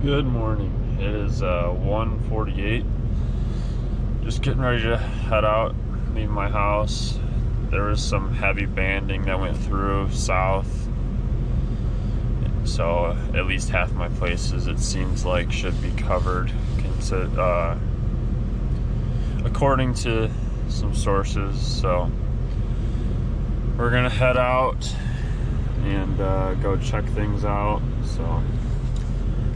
Good morning. It is 1:48. Just getting ready to head out, leave my house. There was some heavy banding that went through south, so at least half my places it seems like should be covered. According to some sources, so we're gonna head out and go check things out. So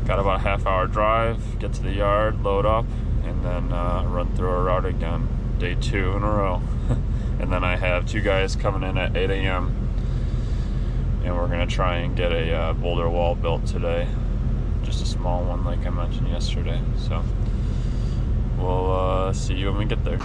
got about a half-hour drive, get to the yard, load up, and then run through our route again. Day 2 in a row. And then I have 2 guys coming in at 8 a.m. and we're gonna try and get a boulder wall built today. Just a small one like I mentioned yesterday. So we'll see you when we get there.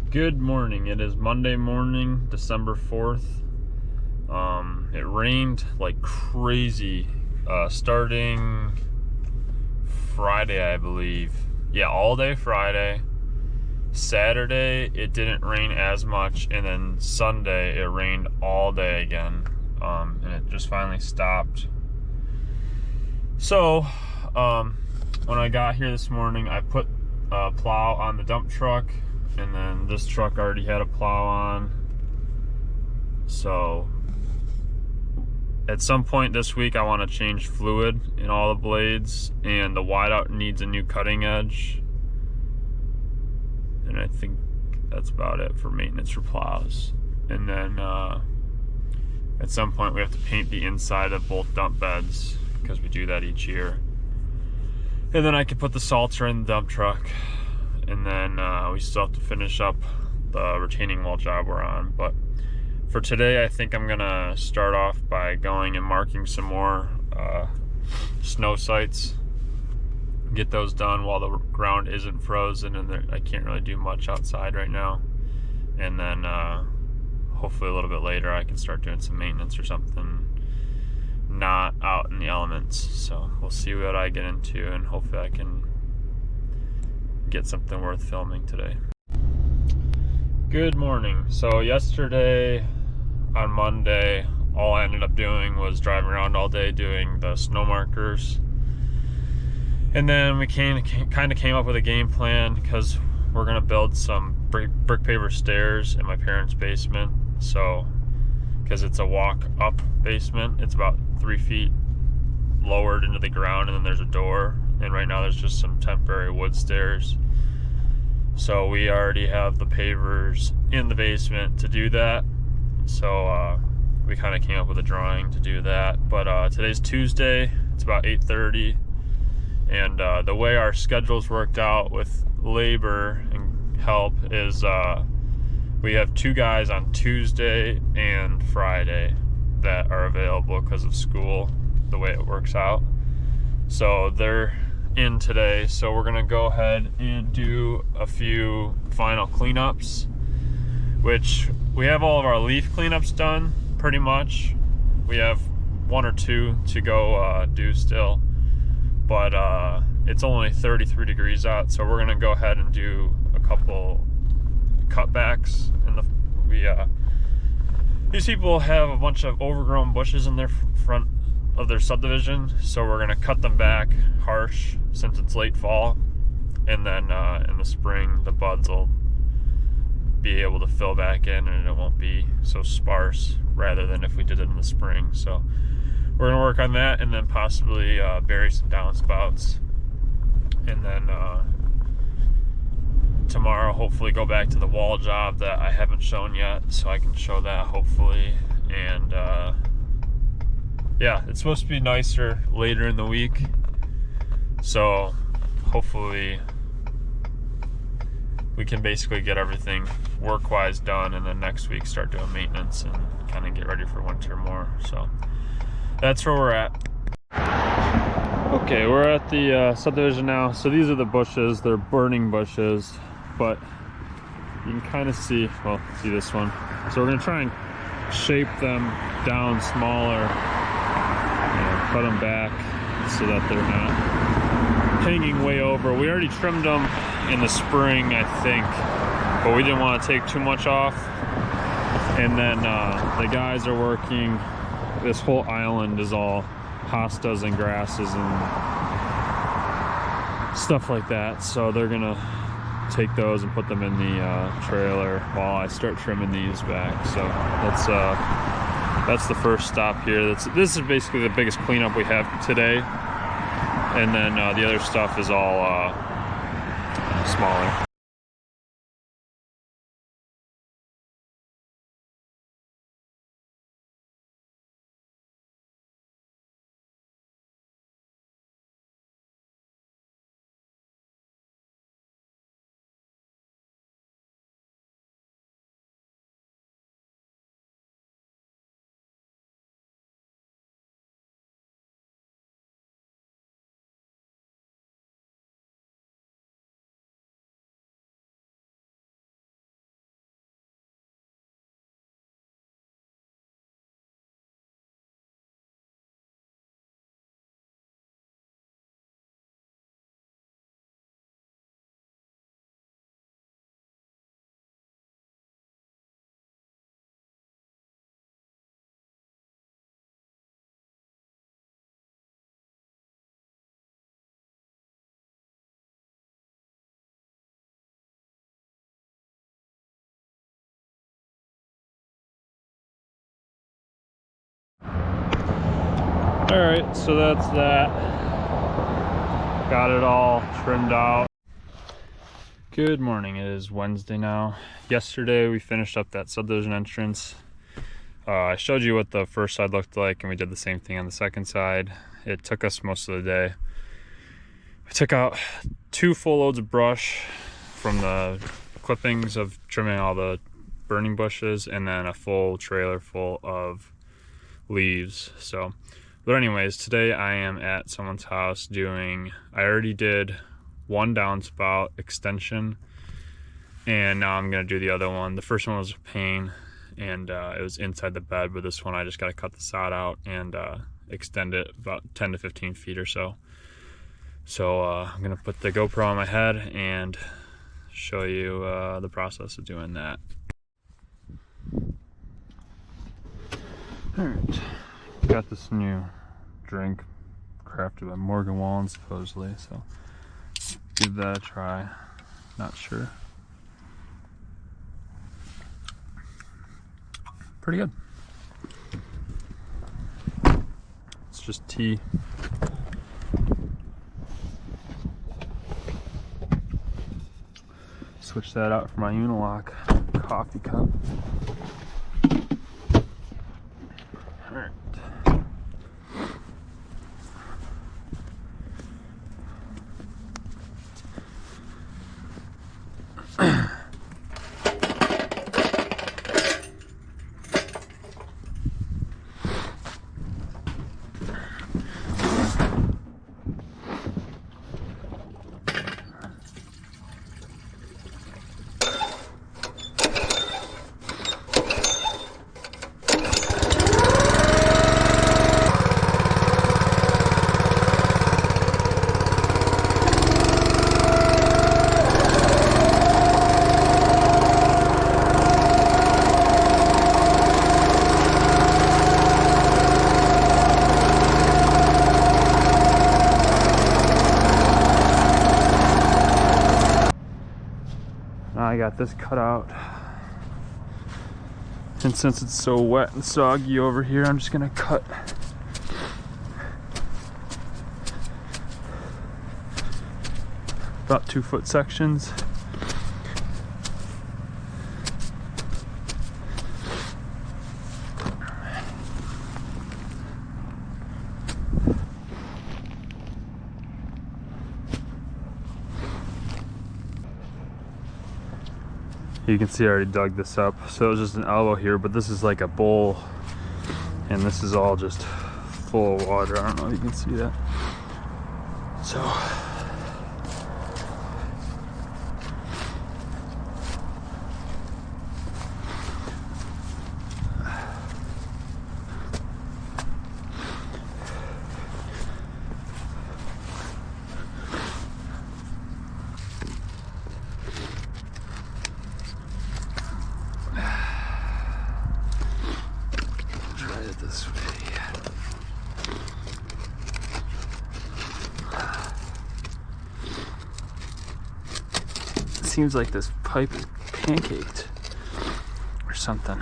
Good morning. It is Monday morning, December 4th. It rained like crazy starting Friday, I believe. Yeah, all day Friday. Saturday, it didn't rain as much, and then Sunday, it rained all day again. And it just finally stopped. So, when I got here this morning, I put a plow on the dump truck, and then this truck already had a plow on. So at some point this week I want to change fluid in all the blades, and the wideout needs a new cutting edge, and I think that's about it for maintenance for plows. And then at some point we have to paint the inside of both dump beds, because we do that each year. And then I can put the salter in the dump truck. And then we still have to finish up the retaining wall job we're on. But for today, I think I'm gonna start off by going and marking some more snow sites. Get those done while the ground isn't frozen, and I can't really do much outside right now. And then hopefully a little bit later I can start doing some maintenance or something not out in the elements. So we'll see what I get into, and hopefully I can get something worth filming today. Good morning. So yesterday on Monday, all I ended up doing was driving around all day doing the snow markers. And then we kind of came up with a game plan, because we're gonna build some brick paver stairs in my parents' basement. So, because it's a walk up basement, it's about 3 feet lowered into the ground, and then there's a door, and right now there's just some temporary wood stairs. So we already have the pavers in the basement to do that. So we kind of came up with a drawing to do that. But today's Tuesday, it's about 8:30, and the way our schedules worked out with labor and help is we have 2 guys on Tuesday and Friday that are available because of school, the way it works out. So they're in today, so we're gonna go ahead and do a few final cleanups, which we have all of our leaf cleanups done pretty much. We have one or two to go do still, but it's only 33 degrees out, so we're gonna go ahead and do a couple cutbacks. These people have a bunch of overgrown bushes in their front of their subdivision, so we're gonna cut them back harsh since it's late fall, and then in the spring the buds will be able to fill back in and it won't be so sparse, rather than if we did it in the spring. So we're gonna work on that, and then possibly bury some downspouts, and then tomorrow hopefully go back to the wall job that I haven't shown yet, so I can show that hopefully. And yeah, it's supposed to be nicer later in the week, so hopefully we can basically get everything work-wise done, and then next week start doing maintenance and kind of get ready for winter more. So that's where we're at. Okay, we're at the subdivision now. So these are the bushes. They're burning bushes, but you can kind of see, well, see this one. So we're gonna try and shape them down smaller, cut them back so that they're not hanging way over. We already trimmed them in the spring, I think, but we didn't want to take too much off. And then the guys are working, this whole island is all hostas and grasses and stuff like that, so they're gonna take those and put them in the trailer while I start trimming these back. So that's the first stop here. This is basically the biggest cleanup we have today, and then the other stuff is all smaller. All right, so that's that. Got it all trimmed out. Good morning, it is Wednesday now. Yesterday we finished up that subdivision entrance. I showed you what the first side looked like, and we did the same thing on the second side. It took us most of the day. We took out 2 full loads of brush from the clippings of trimming all the burning bushes, and then a full trailer full of leaves. But anyways, today I am at someone's house doing, I already did 1 downspout extension, and now I'm gonna do the other one. The first one was a pain, and it was inside the bed, but this one I just gotta cut the sod out and extend it about 10 to 15 feet or so. So I'm gonna put the GoPro on my head and show you the process of doing that. All right, got this new drink crafted by Morgan Wallen supposedly, so give that a try. Not sure. Pretty good. It's just tea. Switch that out for my Unilock coffee cup. All right. I got this cut out. And since it's so wet and soggy over here, I'm just gonna cut about 2-foot sections. You can see I already dug this up. So it was just an elbow here, but this is like a bowl, and this is all just full of water. I don't know if you can see that. So this way. It seems like this pipe is pancaked or something.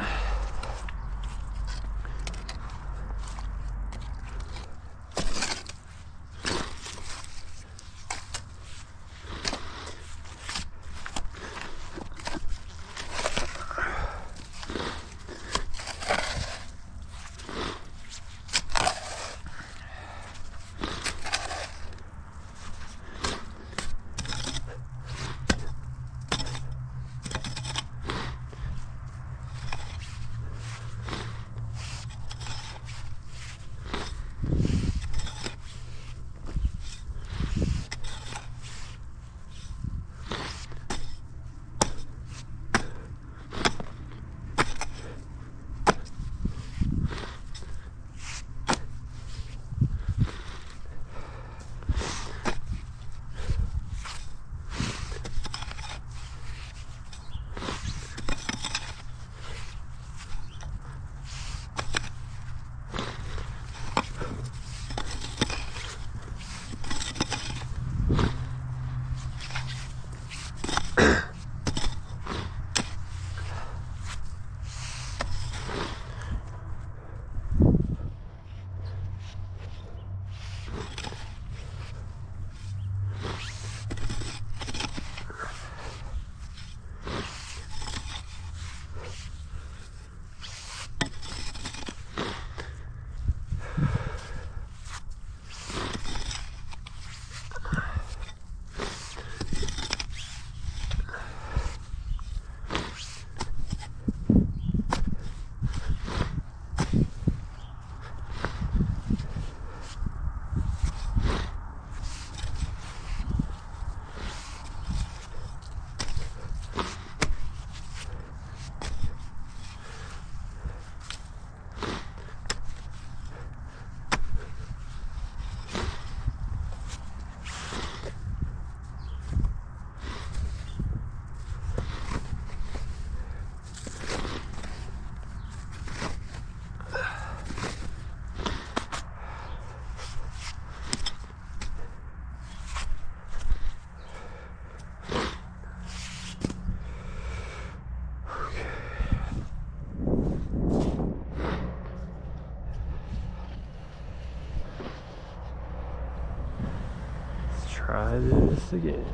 Try this again.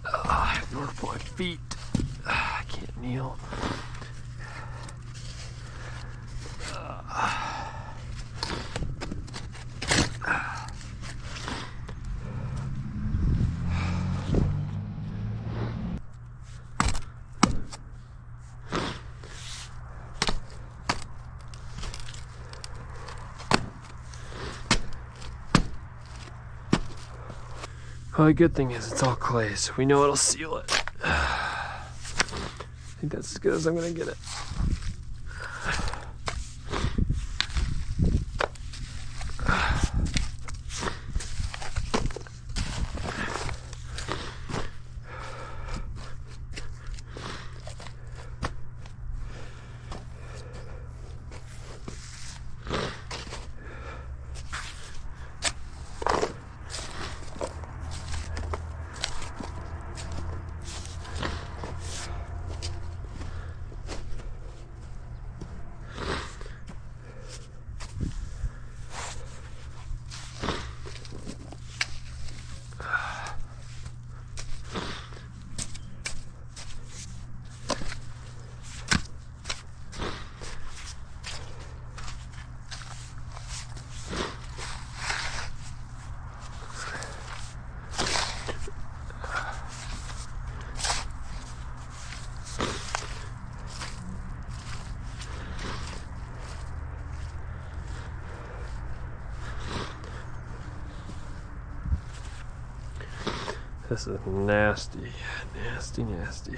I have to work my feet. I can't kneel. Well, the good thing is it's all clay, so we know it'll seal it. I think that's as good as I'm gonna get it. This is nasty, nasty, nasty.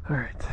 All right.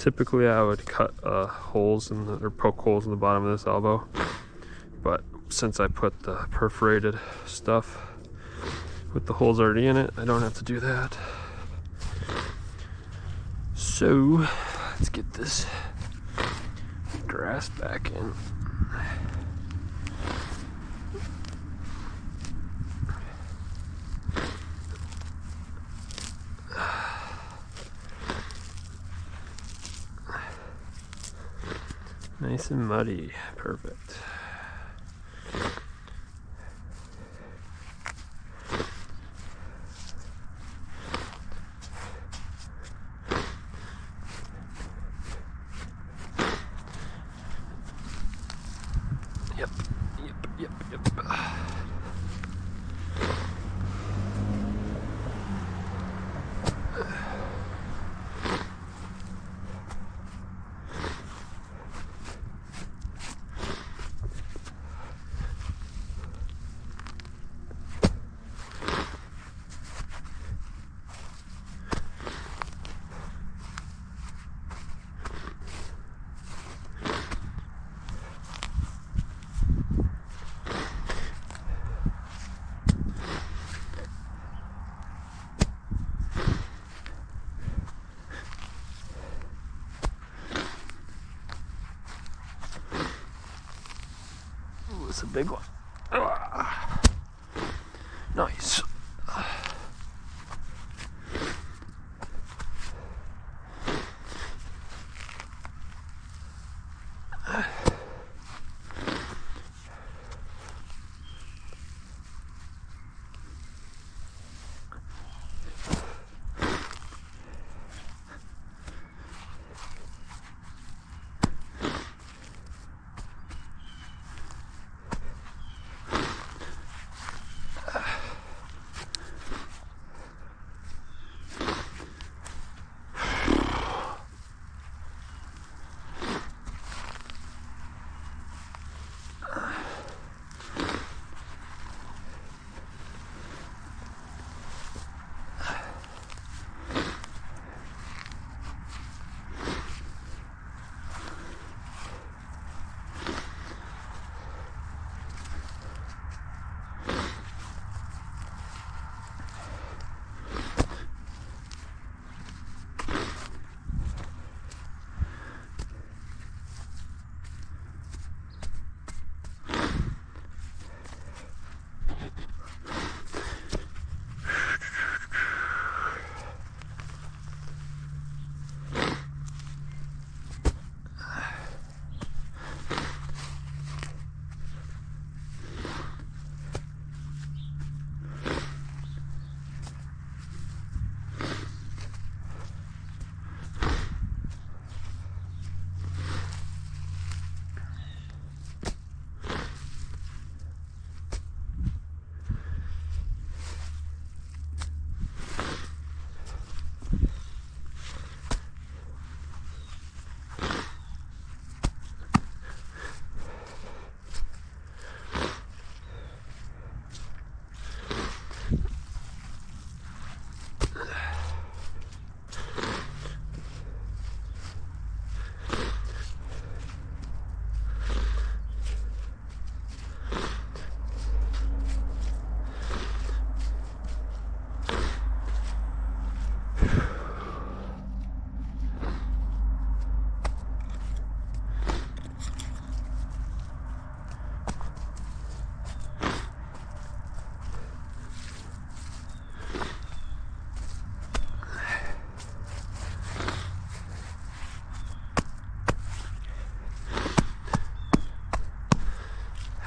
Typically I would cut holes in or poke holes in the bottom of this elbow, but since I put the perforated stuff with the holes already in it, I don't have to do that. So let's get this grass back in. Nice and muddy. Perfect. Yep. It's a big one. Nice.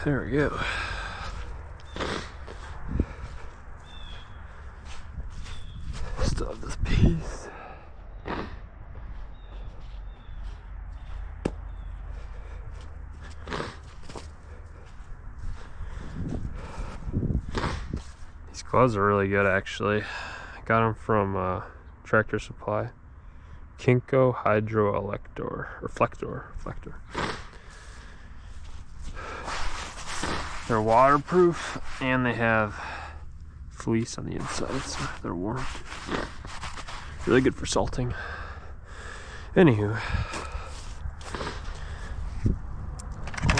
There we go. Still have this piece. These gloves are really good, actually. I got them from Tractor Supply. Kinko Hydro Elector or Flector. They're waterproof and they have fleece on the inside, so they're warm. Really good for salting. Anywho,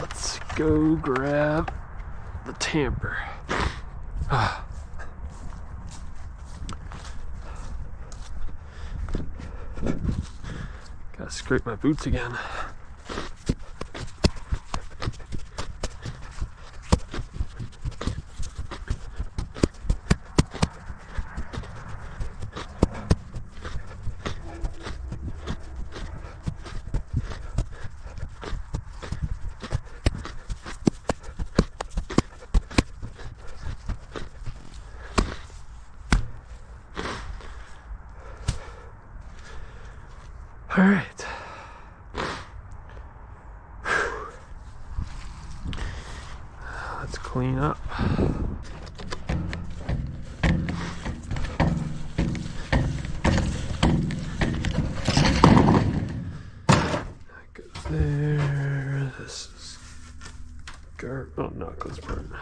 let's go grab the tamper. Gotta scrape my boots again. All right. Let's clean up. That goes there. This is oh no, it goes burn.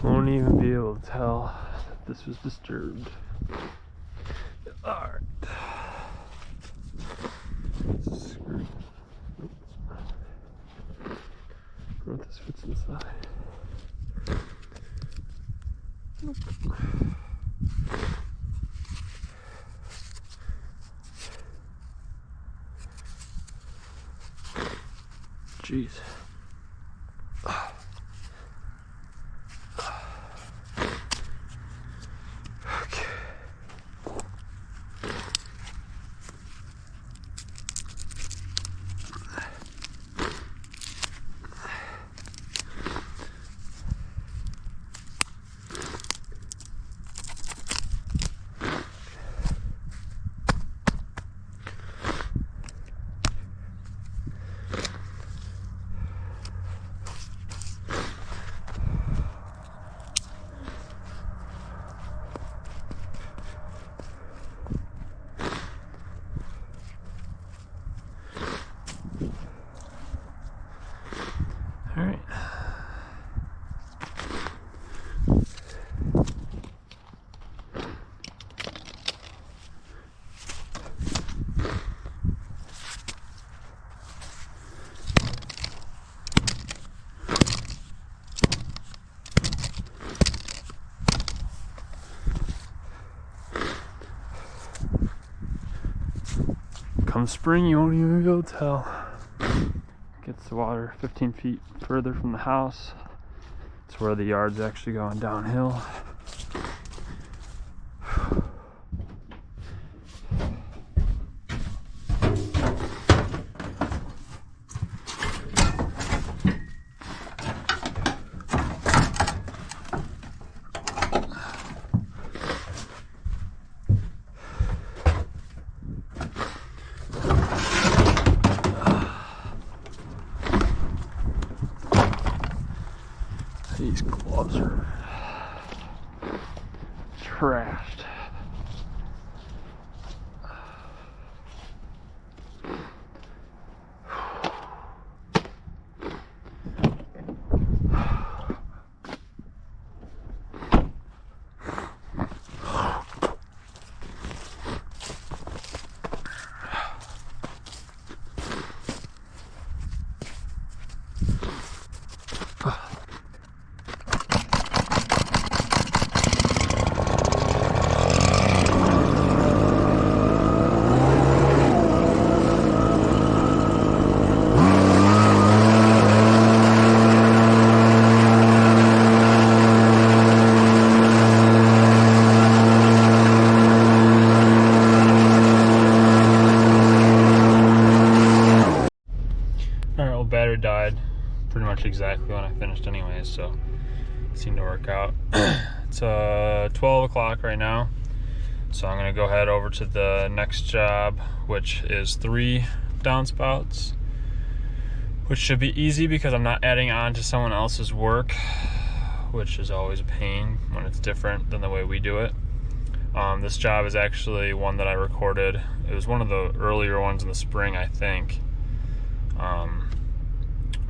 Won't even be able to tell that this was disturbed. Alright. Screw. Nope. I don't know if this fits inside. Nope. Jeez. All right. Come spring, you won't even be able to tell. Gets the water 15 feet further from the house. It's where the yard's actually going downhill. These gloves are trashed. Alright, well, battery died. pretty much exactly when I finished anyways, so it seemed to work out. It's 12 o'clock right now, so I'm gonna go head over to the next job, which is 3 downspouts, which should be easy because I'm not adding on to someone else's work, which is always a pain when it's different than the way we do it. This job is actually one that I recorded. It was one of the earlier ones in the spring, I think.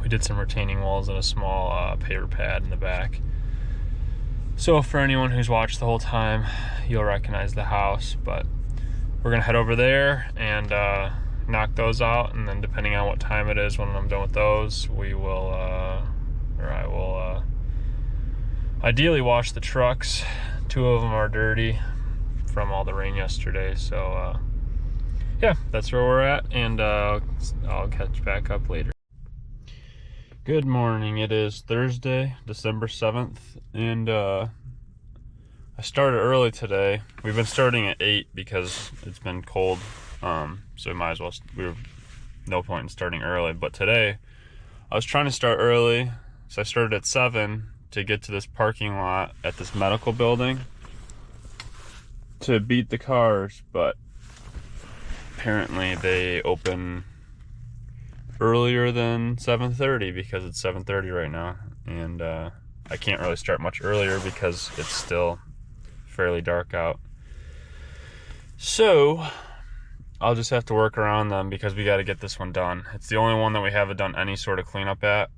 We did some retaining walls and a small paver pad in the back. So for anyone who's watched the whole time, you'll recognize the house, but we're gonna head over there and knock those out, and then depending on what time it is when I'm done with those, we will, or I will ideally wash the trucks. 2 of them are dirty from all the rain yesterday, so yeah, that's where we're at, and I'll catch back up later. Good morning. It is Thursday, December 7th, and I started early today. We've been starting at 8 because it's been cold, so we might as well, no point in starting early. But today, I was trying to start early, so I started at 7 to get to this parking lot at this medical building to beat the cars, but apparently they open earlier than 7:30 because it's 7:30 right now, and I can't really start much earlier because it's still fairly dark out. So I'll just have to work around them because we got to get this one done. It's the only one that we haven't done any sort of cleanup at.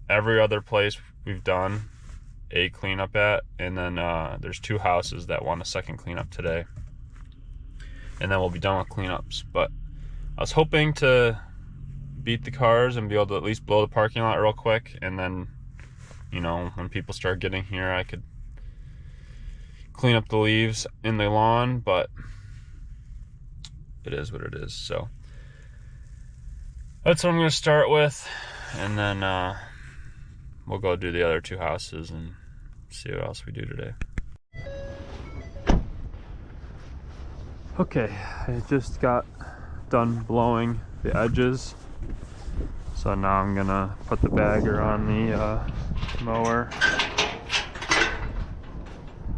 Every other place we've done a cleanup at, and then there's 2 houses that want a second cleanup today, and then we'll be done with cleanups. But I was hoping to beat the cars and be able to at least blow the parking lot real quick, and then, you know, when people start getting here, I could clean up the leaves in the lawn, but it is what it is. So that's what I'm going to start with, and then we'll go do the other 2 houses and see what else we do today. Okay, I just got done blowing the edges, so now I'm gonna put the bagger on the mower,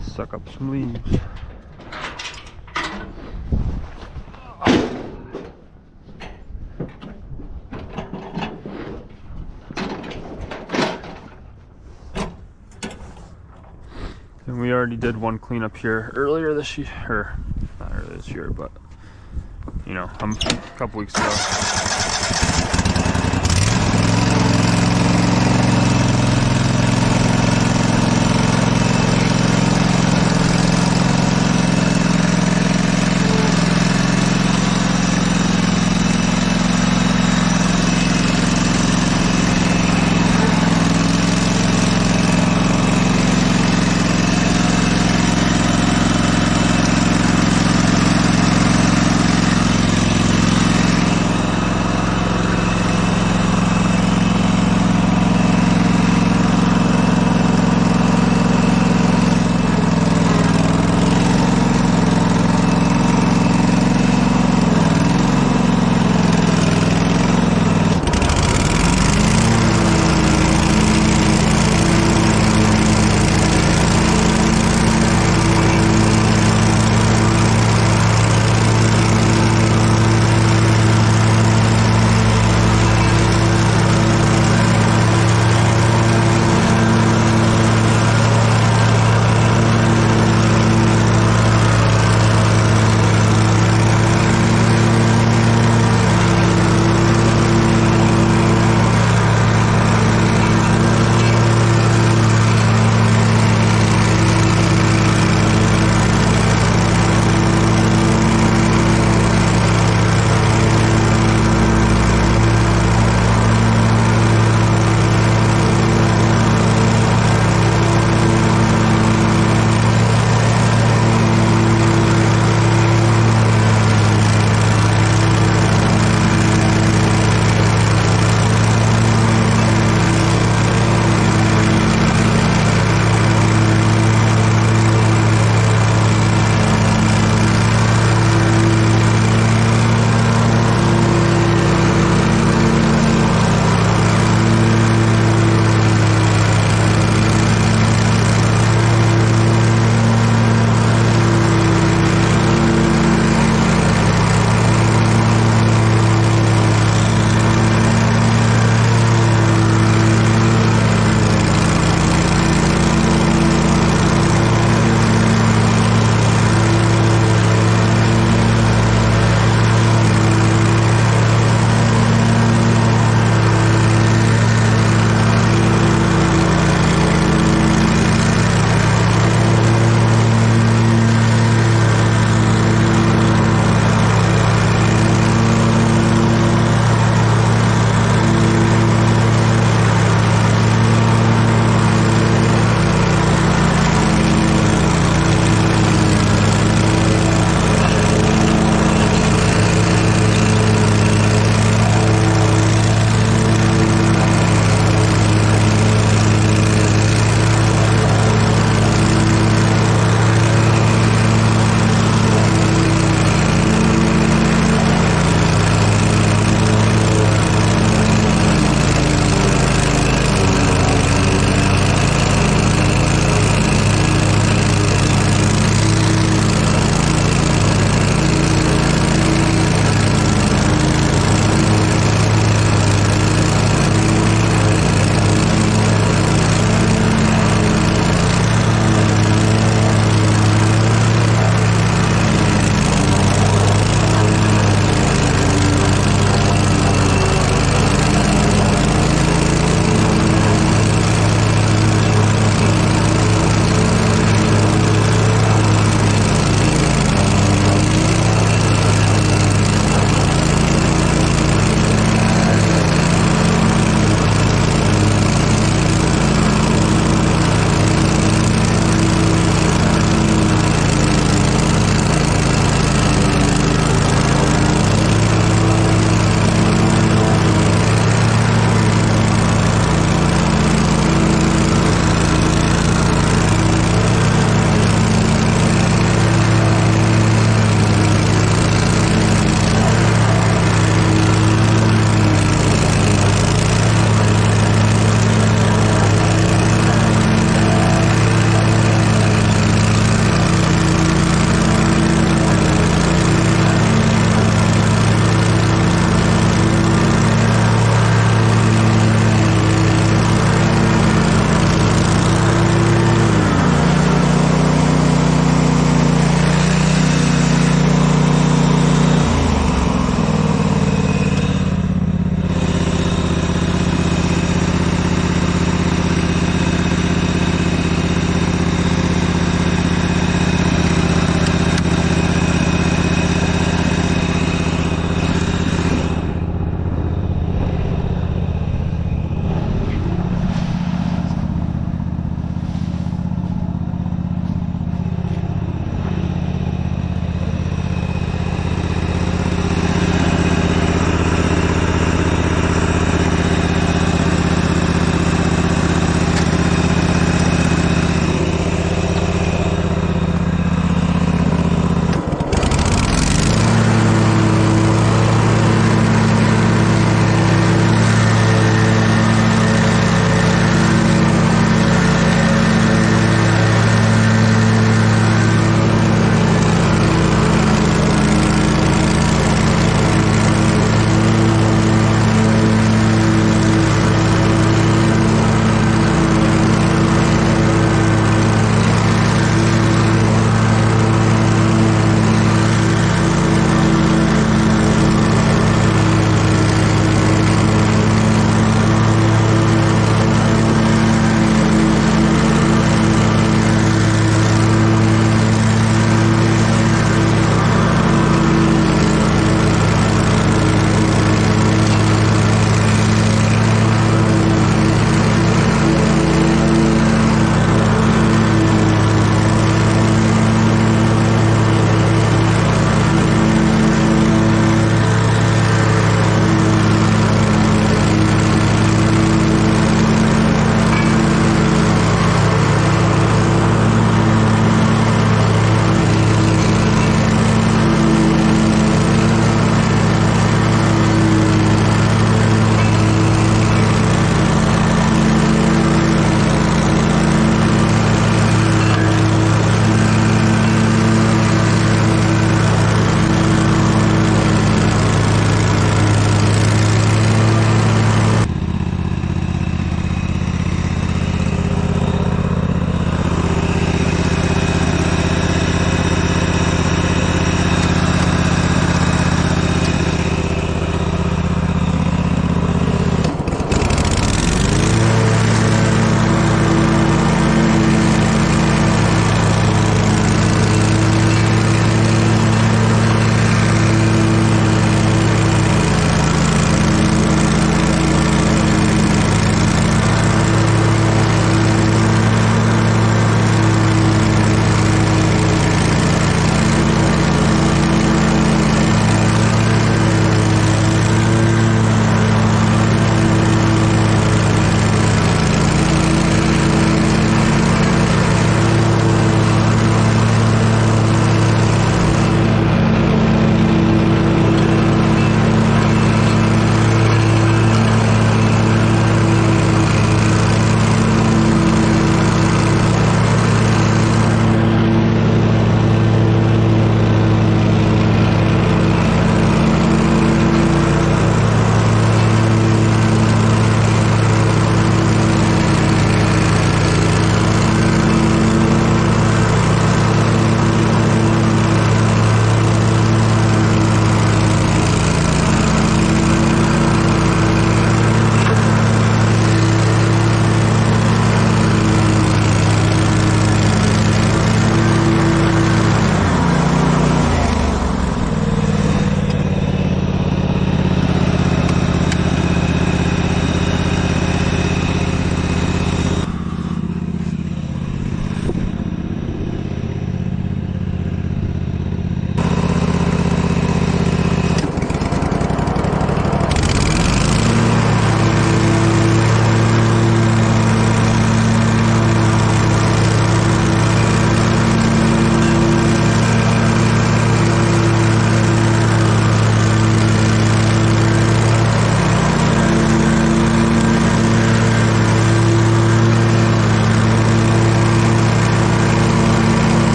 suck up some leaves. And we already did one cleanup here earlier this year, or not earlier this year, but you know, a couple weeks ago.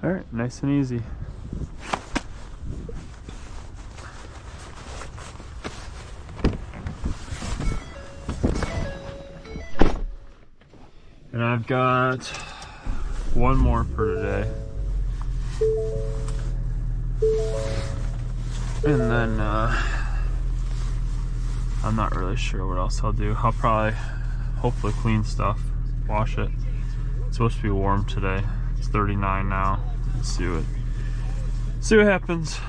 All right, nice and easy. And I've got one more for today. And then I'm not really sure what else I'll do. I'll probably hopefully clean stuff, wash it. It's supposed to be warm today. It's 39 now. Let's see what happens.